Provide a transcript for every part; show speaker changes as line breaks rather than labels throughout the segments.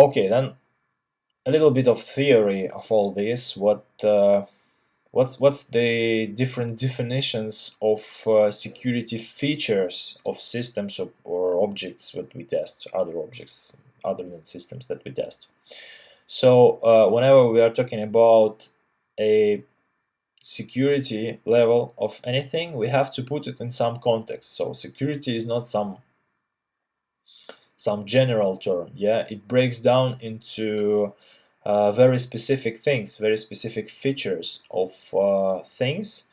Okay, then a little bit of theory of all this. What's the different definitions of security features of systems or objects that we test, other objects other than systems that we test? So whenever we are talking about a security level of anything, we have to put it in some context. So security is not some general term. Yeah, it breaks down into very specific things, very specific features of things,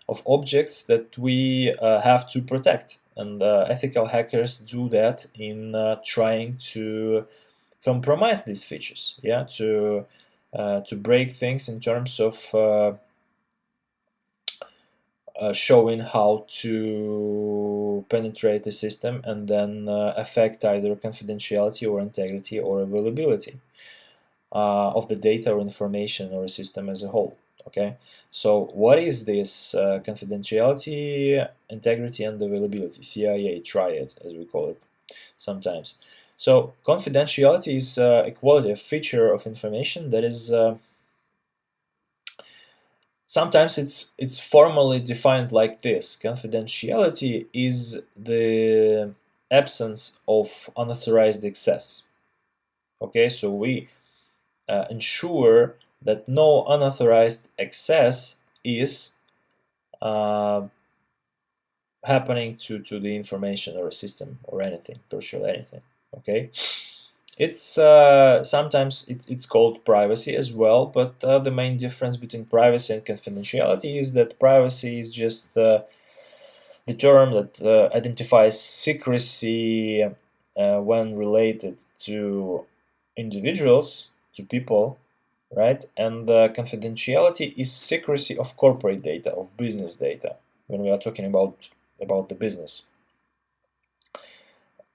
of objects that we have to protect. And ethical hackers do that in trying to compromise these features. Yeah, to break things in terms of showing how to penetrate the system and then affect either confidentiality or integrity or availability of the data or information or a system as a whole. Okay, so what is this confidentiality, integrity, and availability? CIA triad, as we call it sometimes. So confidentiality is a quality, a feature of information that is sometimes it's formally defined like this. Confidentiality is the absence of unauthorized access. Okay, so we ensure that no unauthorized access is happening to the information or a system or anything, virtually anything. Okay, it's sometimes it's called privacy as well, but the main difference between privacy and confidentiality is that privacy is just the term that identifies secrecy when related to individuals, to people, right? And confidentiality is secrecy of corporate data, of business data, when we are talking about the business.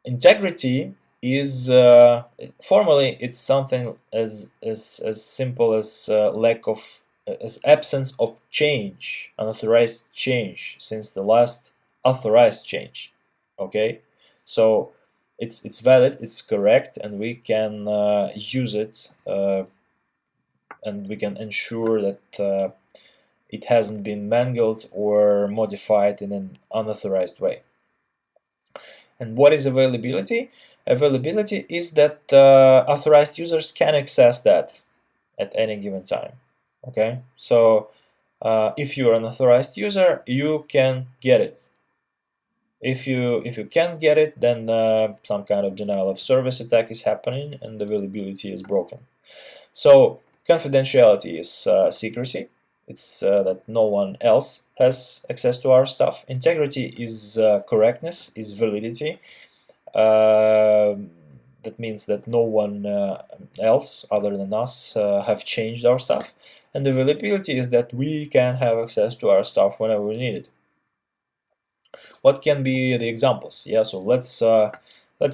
Integrity is formally it's something as simple as lack of as absence of change, unauthorized change since the last authorized change. Okay, so it's valid, it's correct, and we can use it, and we can ensure that it hasn't been mangled or modified in an unauthorized way. And what is availability? Availability is that authorized users can access that at any given time. Okay, so if you're an authorized user, you can get it. If you can't get it, then some kind of denial of service attack is happening and availability is broken. So confidentiality is secrecy. It's that no one else has access to our stuff. Integrity is correctness, is validity. That means that no one else other than us have changed our stuff. And availability is that we can have access to our stuff whenever we need it. What can be the examples? Yeah, so let's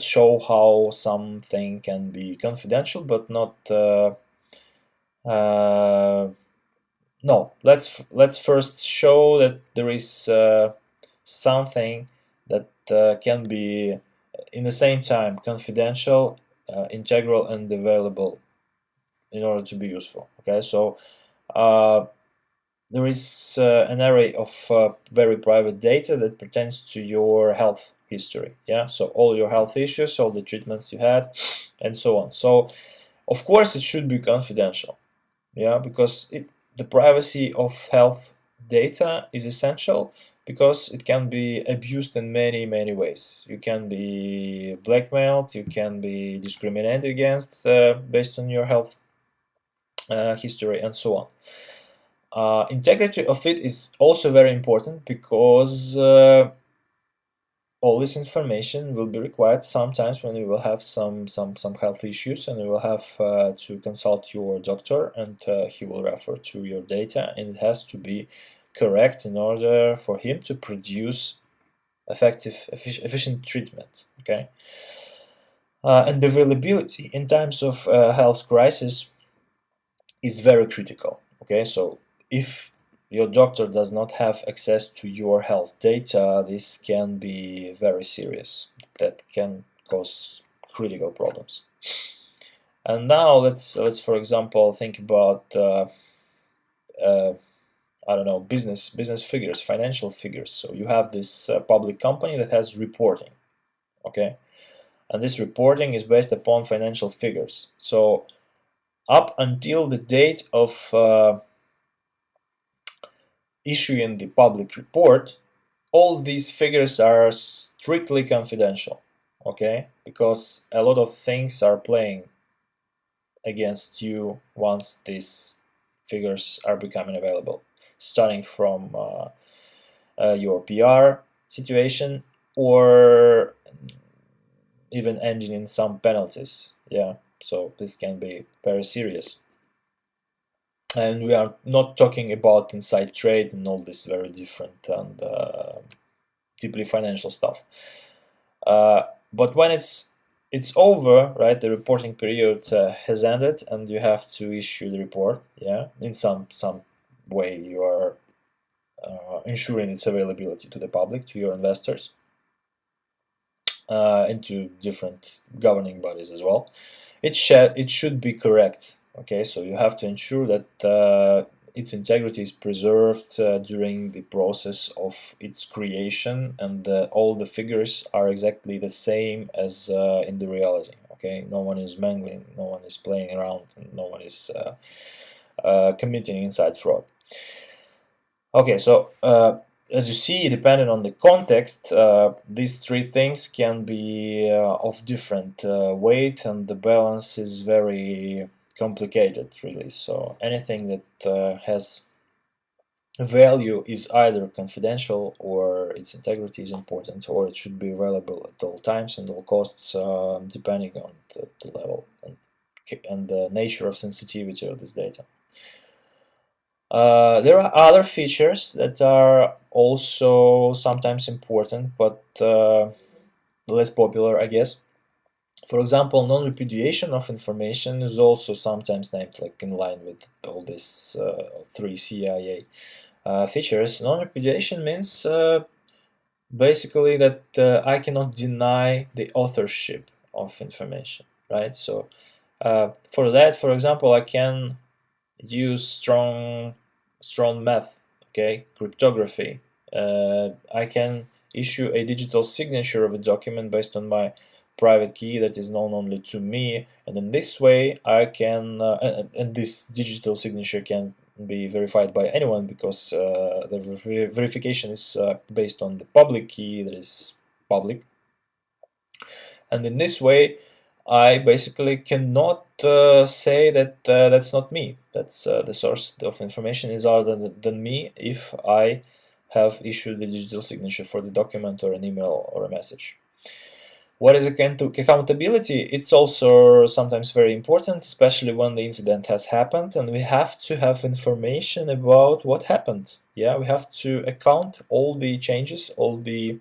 show how something can be confidential but not no, let's first show that there is something that can be in the same time confidential, integral, and available in order to be useful. Okay, so there is an array of very private data that pertains to your health history. Yeah, so all your health issues, all the treatments you had, and so on. So of course it should be confidential. Yeah, because the privacy of health data is essential because it can be abused in many ways. You can be blackmailed, you can be discriminated against based on your health history, and so on. Integrity of it is also very important because all this information will be required sometimes when you will have some health issues, and you will have to consult your doctor, and he will refer to your data, and it has to be correct in order for him to produce effective, efficient treatment. Okay, and availability in times of health crisis is very critical. Okay, so if your doctor does not have access to your health data, this can be very serious. That can cause critical problems. And now let's for example think about I don't know, business figures, financial figures. So you have this public company that has reporting, okay, and this reporting is based upon financial figures. So up until the date of issuing the public report, all these figures are strictly confidential, okay, because a lot of things are playing against you once these figures are becoming available, starting from your PR situation, or even ending in some penalties. Yeah, so this can be very serious. And we are not talking about inside trade and all this very different and deeply financial stuff. But when it's over, right? The reporting period has ended, and you have to issue the report. Yeah, in some way you are ensuring its availability to the public, to your investors, and to different governing bodies as well. It should be correct. Okay, so you have to ensure that its integrity is preserved during the process of its creation, and all the figures are exactly the same as in the reality. Okay, no one is mangling, no one is playing around, and no one is committing inside fraud. Okay, so as you see, depending on the context, these three things can be of different weight, and the balance is very complicated, really. So anything that has value is either confidential, or its integrity is important, or it should be available at all times and all costs, depending on the level and the nature of sensitivity of this data. There are other features that are also sometimes important, but less popular, I guess. For example, non-repudiation of information is also sometimes named like in line with all these three CIA features. Non-repudiation means basically that I cannot deny the authorship of information, right? So for that, for example, I can use strong math, okay, cryptography. I can issue a digital signature of a document based on my private key that is known only to me, and in this way I can and this digital signature can be verified by anyone, because the verification is based on the public key that is public, and in this way I basically cannot say that that's not me, that's the source of information is other than me, if I have issued the digital signature for the document or an email or a message. What is accountability? It's also sometimes very important, especially when the incident has happened, and we have to have information about what happened. Yeah, we have to account all the changes, all the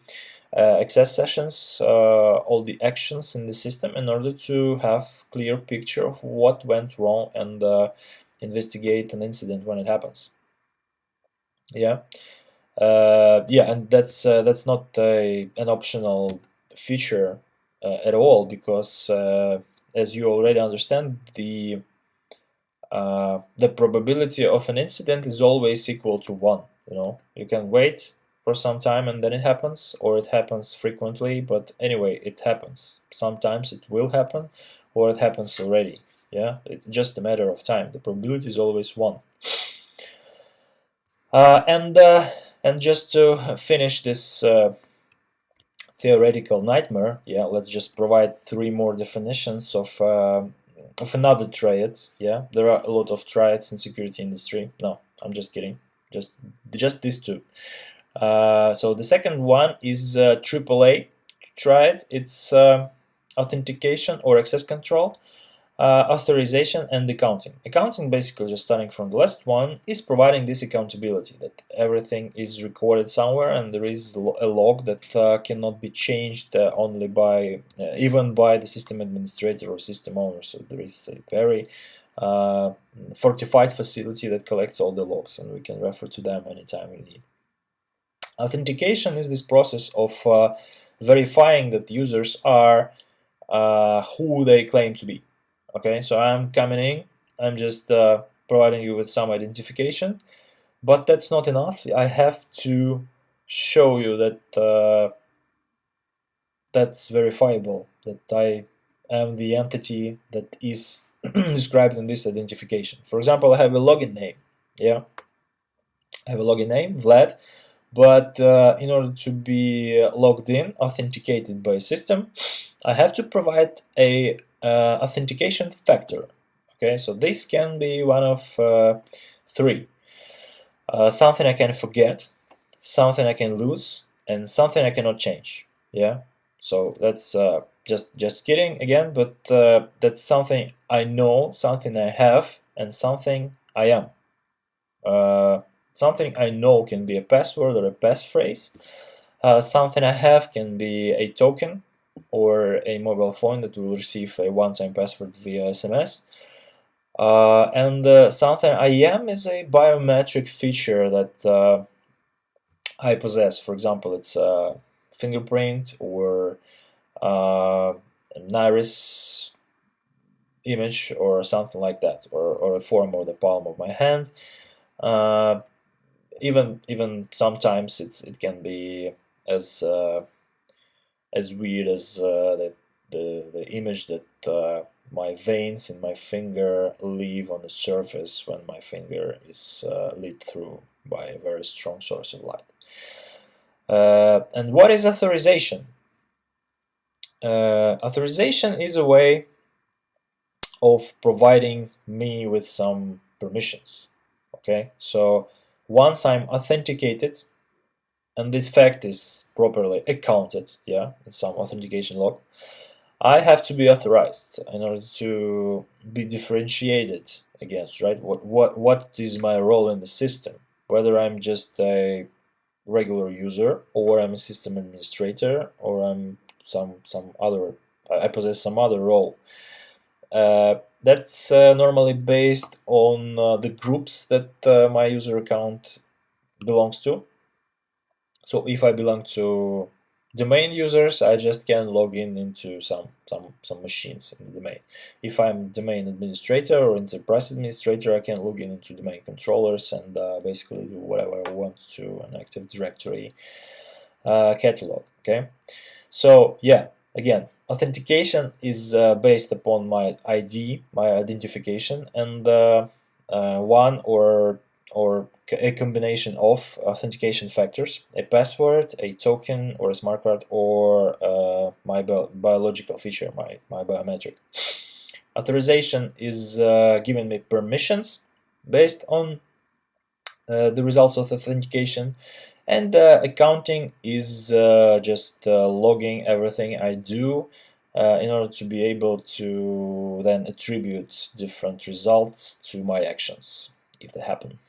access sessions, all the actions in the system, in order to have clear picture of what went wrong, and investigate an incident when it happens. Yeah, yeah, and that's not an optional feature at all, because as you already understand, the probability of an incident is always equal to 1. You can wait for some time and then it happens, or it happens frequently, but anyway, it happens. Sometimes it will happen, or it happens already. Yeah, it's just a matter of time. The probability is always 1. And just to finish this theoretical nightmare, yeah, let's just provide 3 more definitions of another triad. Yeah, there are a lot of triads in security industry. No, I'm just kidding. Just these 2. So the second one is AAA triad. It's authentication or access control, authorization, and accounting. Accounting, basically, just starting from the last one, is providing this accountability, that everything is recorded somewhere and there is a log that cannot be changed only by even by the system administrator or system owner. So there is a very fortified facility that collects all the logs, and we can refer to them anytime we need. Authentication is this process of verifying that users are who they claim to be. Okay, so I'm coming in, I'm just providing you with some identification, but that's not enough. I have to show you that that's verifiable, that I am the entity that is described in this identification. For example, I have a login name. Yeah, I have a login name, Vlad, but in order to be logged in, authenticated by a system, I have to provide a authentication factor. Okay, so this can be one of three. Something I can forget, something I can lose, and something I cannot change. Yeah, so that's just kidding again, but that's something I know, something I have, and something I am. Uh, Something I know can be a password or a passphrase. Something I have can be a token or a mobile phone that will receive a one-time password via SMS. And something I am is a biometric feature that I possess. For example, it's a fingerprint or an iris image or something like that, or a form of the palm of my hand. Uh, even sometimes it can be as weird as the image that my veins in my finger leave on the surface when my finger is lit through by a very strong source of light. And what is authorization? Authorization is a way of providing me with some permissions. Okay, so once I'm authenticated and this fact is properly accounted, yeah, in some authentication log, I have to be authorized in order to be differentiated against, right? What is my role in the system? Whether I'm just a regular user, or I'm a system administrator, or I'm some other, I possess some other role. That's normally based on the groups that my user account belongs to. So if I belong to domain users, I just can log in into some machines in the domain. If I'm domain administrator or enterprise administrator, I can log in into domain controllers and basically do whatever I want to an Active Directory catalog. Okay, so yeah, again, authentication is based upon my ID, my identification, and one or a combination of authentication factors, a password, a token, or a smart card, or my biological feature, my biometric. Authorization is giving me permissions based on the results of authentication, and accounting is just logging everything I do in order to be able to then attribute different results to my actions if they happen.